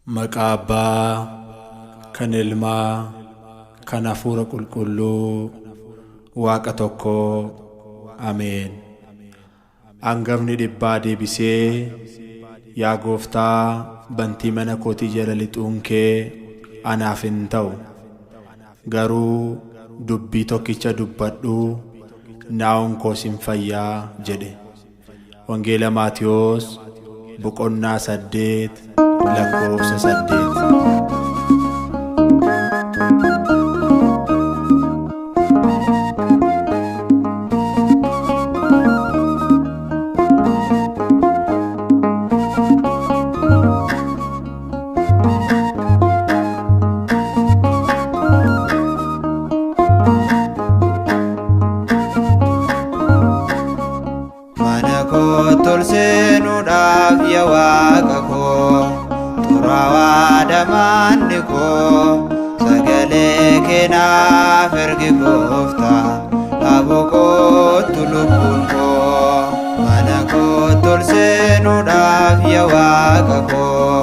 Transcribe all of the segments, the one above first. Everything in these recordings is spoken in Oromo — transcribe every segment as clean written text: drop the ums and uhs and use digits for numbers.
Maqaa Abbaa, kan Ilmaa, kan Hafuura Qulqulluu, Waaqa tokkoo. Ameen. Hangafni dhibbaa deebisee, yaa Gooftaa, bantii mana kootii jala lixuun kee anaaf hin ta'u. Garuu dubbii tokkicha dubbadhu, naa'uun koos hin fayyaa jedhe. Wangeela Maatiyos boqonnaa 8 lakkoofsa 8. Tolseenuudhaaf yaa Waaqa koo, xuraawaa damaanni koo, sagalee kee naaf ergi Gooftaa, dhaabuu kootu lubbuun koo. Mana koo tolseenuudhaaf yaa Waaqa koo,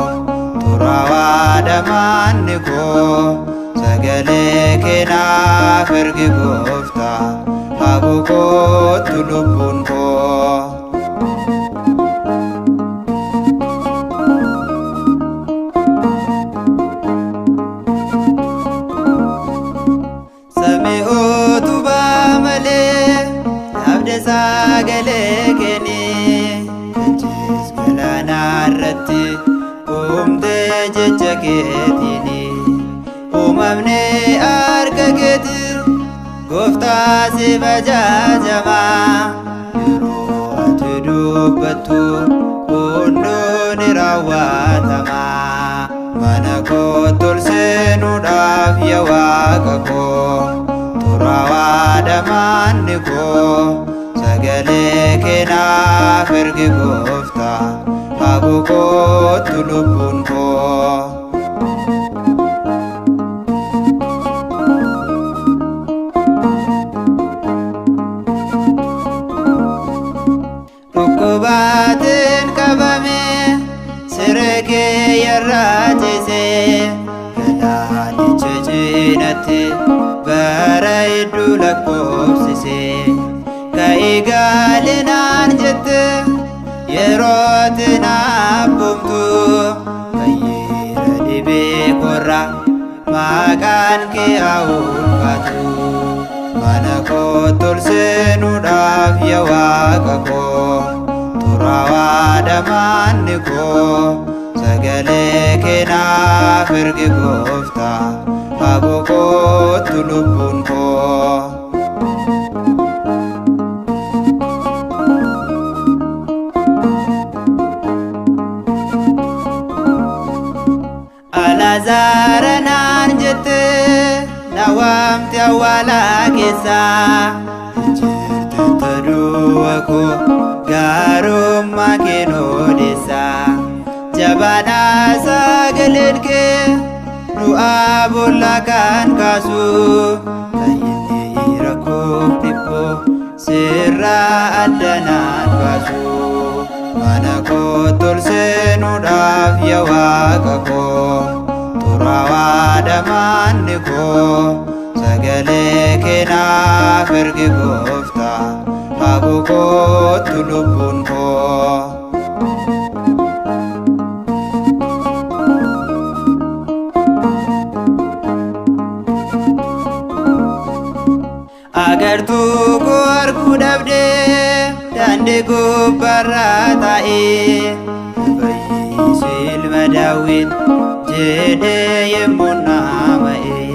xuraawaa damaanni koo, sagalee kee naaf ergi Gooftaa, dhaabuu kootu lubbuun koo. Sagalee keeni jechis galaana irratti uumtee jecha keetiini uumamne harka keeti Gooftaa si bajaajamaa yeroo ati dubbattu hunduun ni raawwatamaa. Mana koo tolseenuudhaaf yaa Waaqa koo, xuraawaa damaanni koo, sagalee kee naaf ergi Gooftaa, dhaabuu kootu lubbuun koo. Dhukkubaatiin qabame siree kee irraa ciisee galaanicha cinaatti bara hedduu lakkoofsisee. Ka'igaalinaan jette yeroo ati naaf boomtu fayyeera dhibee korra maqaan kee haa ulfaatu. Mana koo tolseenuudhaaf yaa Waaqa koo, xuraawaa damaanni koo, sagalee kee naaf ergi Gooftaa, dhaabuu kootu lubbuun koo. Alaazaranaan jette na waamte awwaalaa keessaa, jirte taduuwa koo gaarummaa kee odeessaa. Jabaadhaa sagaleen kee du'aa boolla kan kaasu, fayyinni rakkoof dhiphoo sirraa addanaan baasu. Mana koo tolseenuudhaaf yaa Waaqa koo, xuraawaa damaanni koo, sagalee kee naaf ergi Gooftaa, dhaabuu kootu lubbuun koo. Agartuu koo arguu dhabdee daandii gubbaarra taa'ee, fayyisu ilma Daawit jedhee yemmuu naama'ee.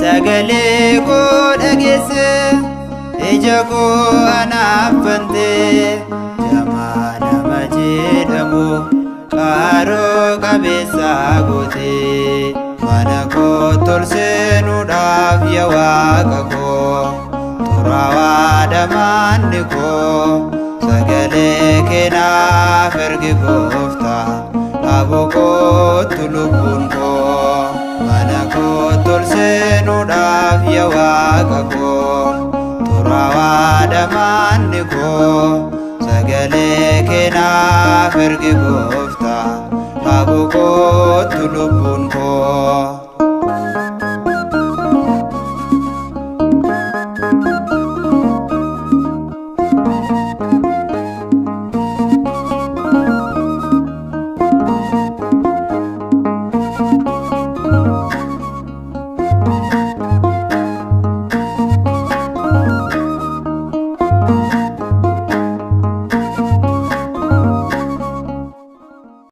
Sagalee koo dhageesse ija koo anaaf bantee, jamaa nama jedhamu qaaroo qabeessaa gootee. Mana koo tolseenuudhaaf yaa Waaqa koo, xuraawaa damaanni koo, sagalee kee naaf ergi Gooftaa, dhaabuu kootu lubbuun koo. Mana koo tolseenuudhaaf yaa Waaqa koo, xuraawaa damaanni koo, sagalee kee naaf ergi Gooftaa, dhaabuu kootu lubbuun koo